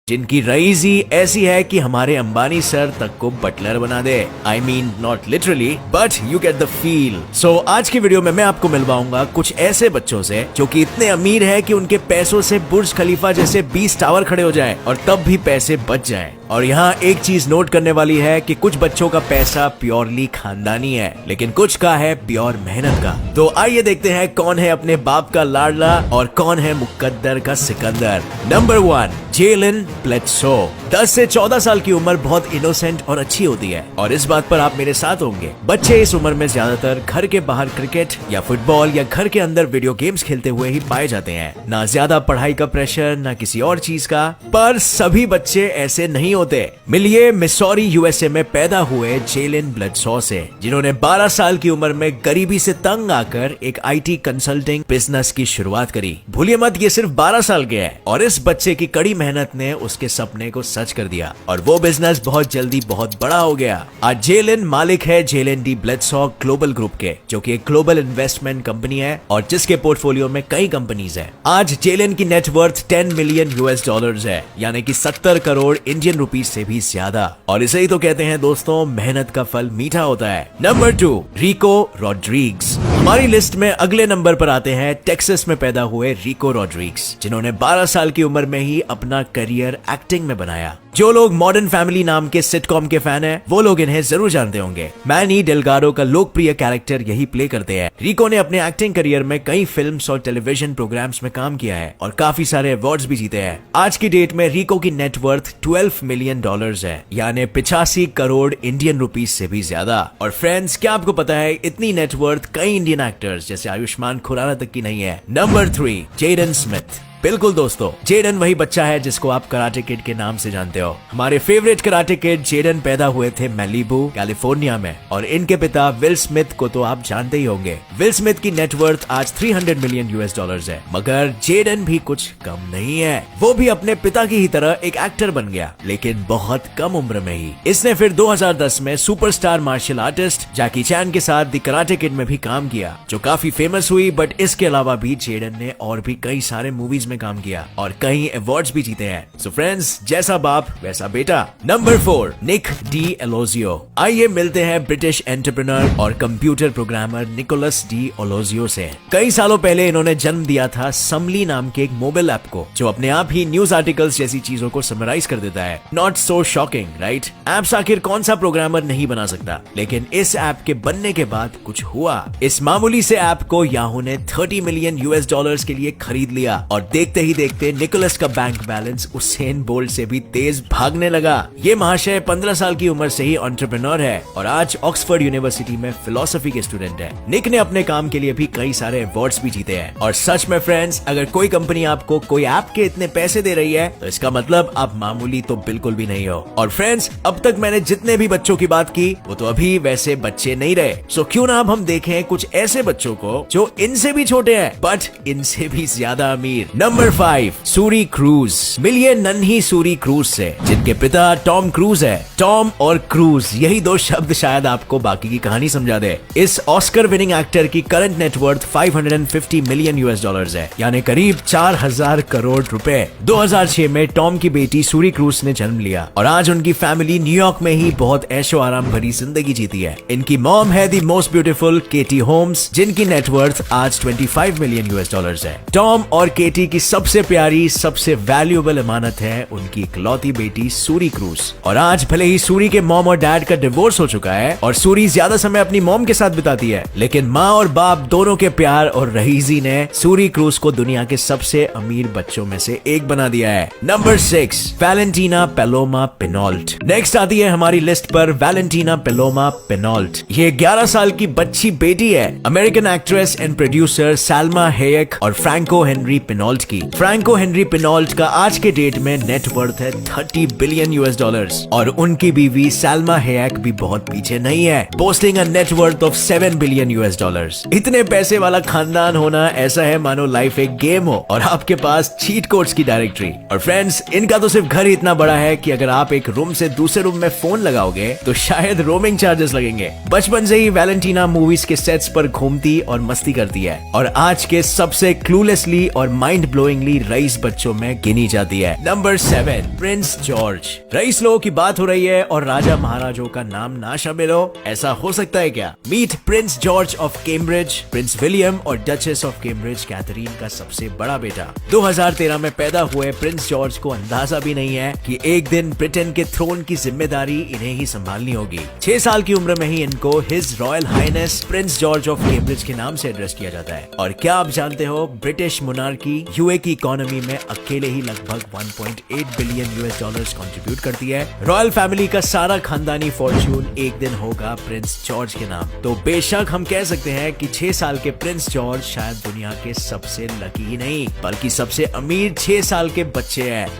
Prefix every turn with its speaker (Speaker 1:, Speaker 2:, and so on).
Speaker 1: जिनकी रईसी ऐसी है कि हमारे अंबानी सर तक को बटलर बना दे। I mean not literally but you get the feel. So आज की वीडियो में मैं आपको मिलवाऊंगा कुछ ऐसे बच्चों से जो कि इतने अमीर है कि उनके पैसों से बुर्ज खलीफा जैसे 20 टावर खड़े हो जाएं और तब भी पैसे बच जाएं। और यहाँ एक चीज नोट करने वाली है कि कुछ बच्चों का पैसा प्योरली खानदानी है, लेकिन कुछ का है प्योर मेहनत का। तो आइए देखते हैं कौन है अपने बाप का लाडला और कौन है मुकद्दर का सिकंदर। नंबर 1, जेलन ब्लेडसो। 10 से 14 साल की उम्र बहुत इनोसेंट और अच्छी होती है और इस बात पर आप मेरे साथ होंगे। बच्चे इस उम्र में ज्यादातर घर के बाहर क्रिकेट या फुटबॉल या घर के अंदर वीडियो गेम्स खेलते हुए ही पाए जाते हैं। ना ज्यादा पढ़ाई का प्रेशर ना किसी और चीज का। पर सभी बच्चे ऐसे नहीं होते। मिलिए मिसौरी यूएसए में पैदा हुए जेलन ब्लेडसो से, जिन्होंने 12 साल की उम्र में गरीबी से तंग आकर एक आईटी कंसल्टिंग बिजनेस की शुरुआत करी। भूलिए मत ये सिर्फ 12 साल के है और इस बच्चे की कड़ी मेहनत ने उसके सपने को सच कर दिया और वो बिजनेस बहुत जल्दी बहुत बड़ा हो गया। आज जेलन मालिक है जेलन डी ब्लेडसो ग्लोबल ग्रुप के, जो कि एक ग्लोबल इन्वेस्टमेंट कंपनी है और जिसके पोर्टफोलियो में कई कंपनीज हैं। आज जेलन की नेटवर्थ 10 मिलियन यूएस डॉलर्स है, यानी कि 70 करोड़ इंडियन रुपीस से भी ज्यादा। और इसे ही तो कहते हैं दोस्तों, मेहनत का फल मीठा होता है। नंबर 2, रिको रॉड्रिग्स। हमारी लिस्ट में अगले नंबर पर आते हैं टेक्सास में पैदा हुए रिको रॉड्रिग्स, जिन्होंने 12 साल की उम्र में ही अपना करियर एक्टिंग में बनाया। जो लोग मॉडर्न फैमिली नाम के सिटकॉम के फैन हैं, वो लोग इन्हें जरूर जानते होंगे। मैनी डेलगारो का लोकप्रिय कैरेक्टर यही प्ले करते हैं। रिको ने अपने एक्टिंग करियर में कई फिल्म्स और टेलीविजन प्रोग्राम्स में काम किया है और काफी सारे अवार्ड्स भी जीते हैं। आज की डेट में रिको की नेटवर्थ 12 मिलियन डॉलर्स है, यानी 85 करोड़ इंडियन रुपीस से भी ज्यादा। और फ्रेंड्स, क्या आपको पता है इतनी नेटवर्थ कई इंडियन एक्टर्स जैसे आयुष्मान खुराना तक की नहीं है। Number 3, Jaden Smith. बिल्कुल दोस्तों, जेडन वही बच्चा है जिसको आप कराटे किड के नाम से जानते हो। हमारे फेवरेट कराटे किड जेडन पैदा हुए थे मैलिबू कैलिफोर्निया में और इनके पिता विल स्मिथ को तो आप जानते ही होंगे। विल स्मिथ की नेटवर्थ आज 300 मिलियन यूएस डॉलर्स है, मगर जेडन भी कुछ कम नहीं है। वो भी अपने पिता की ही तरह एक एक्टर बन गया, लेकिन बहुत कम उम्र में ही। इसने फिर 2010 में सुपरस्टार मार्शल आर्टिस्ट जैकी चैन के साथ द कराटे किड में भी काम किया, जो काफी फेमस हुई। बट इसके अलावा भी जेडन ने और भी कई सारे मूवीज में काम किया और कई अवार्ड्स भी जीते हैं। सो फ्रेंड्स, जैसा बाप वैसा बेटा। नंबर 4, निक डी एलोजियो। आइए मिलते हैं ब्रिटिश एंटरप्रेन्योर और कंप्यूटर प्रोग्रामर निकोलस डी एलोजियो से। कई सालों पहले इन्होंने जन्म दिया था समली नाम के एक मोबाइल ऐप को, जो अपने आप ही न्यूज आर्टिकल्स जैसी चीजों को समराइज कर देता है। Not so shocking, right? Apps आखिर कौन सा प्रोग्रामर नहीं बना सकता, लेकिन इस ऐप के बनने के बाद कुछ हुआ। इस मामूली से ऐप को याहू ने 30 मिलियन यूएस डॉलर्स के लिए खरीद लिया और देखते ही देखते निकोलस का बैंक बैलेंस उसेन बोल्ट से भी तेज भागने लगा। ये महाशय 15 साल की उम्र से ही एंटरप्रेन्योर है और आज ऑक्सफोर्ड यूनिवर्सिटी में फिलोसफी के स्टूडेंट है। निक ने अपने काम के लिए भी कई सारे अवार्ड्स भी जीते हैं। और सच में फ्रेंड्स, अगर कोई कंपनी आपको कोई ऐप के इतने पैसे दे रही है तो इसका मतलब आप मामूली तो बिल्कुल भी नहीं हो। और फ्रेंड्स, अब तक मैंने जितने भी बच्चों की बात की वो तो अभी वैसे बच्चे नहीं रहे। सो क्यों ना अब हम देखें कुछ ऐसे बच्चों को जो इनसे भी छोटे हैं बट इनसे भी ज्यादा अमीर। Number 5, Suri cruise. मिलिए नन्ही सूरी क्रूज से, जिनके पिता टॉम क्रूज है। टॉम और क्रूज, यही दो शब्द शायद आपको बाकी की कहानी समझा दे। इस ऑस्कर विनिंग एक्टर की current net worth 550 million US dollars है, यानी करीब 4000 करोड़ रुपए। 2006 में टॉम की बेटी सूरी क्रूज ने जन्म लिया और आज उनकी फैमिली न्यूयॉर्क में ही बहुत ऐशो आराम भरी जिंदगी जीती है। इनकी मॉम है the most beautiful Katie Holmes, जिनकी नेटवर्थ आज 25 मिलियन यूएस डॉलर्स है। टॉम और केटी की सबसे प्यारी, सबसे वैल्यूएबल अमानत है उनकी इकलौती बेटी सूरी क्रूज। और आज भले ही सूरी के मॉम और डैड का डिवोर्स हो चुका है और सूरी ज्यादा समय अपनी मॉम के साथ बिताती है, लेकिन माँ और बाप दोनों के प्यार और रहीजी ने सूरी क्रूज को दुनिया के सबसे अमीर बच्चों में से एक बना दिया है। Number 6, Valentina Paloma Pinault. Next आती है हमारी लिस्ट पर वैलेंटीना पेलोमा पिनॉल्ट। ये 11 साल की बच्ची बेटी है अमेरिकन एक्ट्रेस एंड प्रोड्यूसर सैल्मा हेयक और फ्रैंको हेनरी पिनॉल्ट की। फ्रैंको हेनरी पिनॉल्ट का आज के डेट में नेटवर्थ है 30 बिलियन यूएस डॉलर्स और उनकी बीवी सैल्मा हेयक भी बहुत पीछे नहीं है, boasting a net worth of 7 billion US dollars. इतने पैसे वाला खानदान होना ऐसा है मानो लाइफ एक गेम हो और आपके पास चीट कोड्स की डायरेक्टरी। और फ्रेंड्स, इनका तो सिर्फ घर ही इतना बड़ा है कि अगर आप एक रूम से दूसरे रूम में फोन लगाओगे तो शायद रोमिंग चार्जेस लगेंगे। बचपन से ही वैलेंटीना मूवीज के सेट्स पर घूमती और मस्ती करती है और आज के सबसे क्लूलेसली और माइंड ब्लोइंगली रईस बच्चों में गिनी जाती है। Number 7, Prince George. रईस लोगों की बात हो रही है और राजा महाराजों का नाम ना शामिल हो, ऐसा हो सकता है क्या? Meet Prince George of Cambridge, Prince William और डचेस ऑफ कैम्ब्रिज कैथरीन का सबसे बड़ा बेटा। 2013 में पैदा हुए प्रिंस जॉर्ज को अंदाजा भी नहीं है कि एक दिन ब्रिटेन के थ्रोन की जिम्मेदारी इन्हें ही संभालनी होगी। 6 साल की उम्र में ही इनको His Royal Highness Prince George of Cambridge के नाम से एड्रेस किया जाता है। और क्या आप जानते हो, ब्रिटिश मोनार्की यूए की इकोनॉमी में अकेले ही लगभग 1.8 बिलियन यूएस डॉलर्स कंट्रीब्यूट करती है। रॉयल फैमिली का सारा खानदानी फॉर्च्यून एक दिन होगा प्रिंस जॉर्ज के नाम। तो बेशक हम कह सकते हैं कि 6 साल के प्रिंस जॉर्ज शायद दुनिया के सबसे लकी ही नहीं बल्कि सबसे अमीर 6 साल के बच्चे हैं।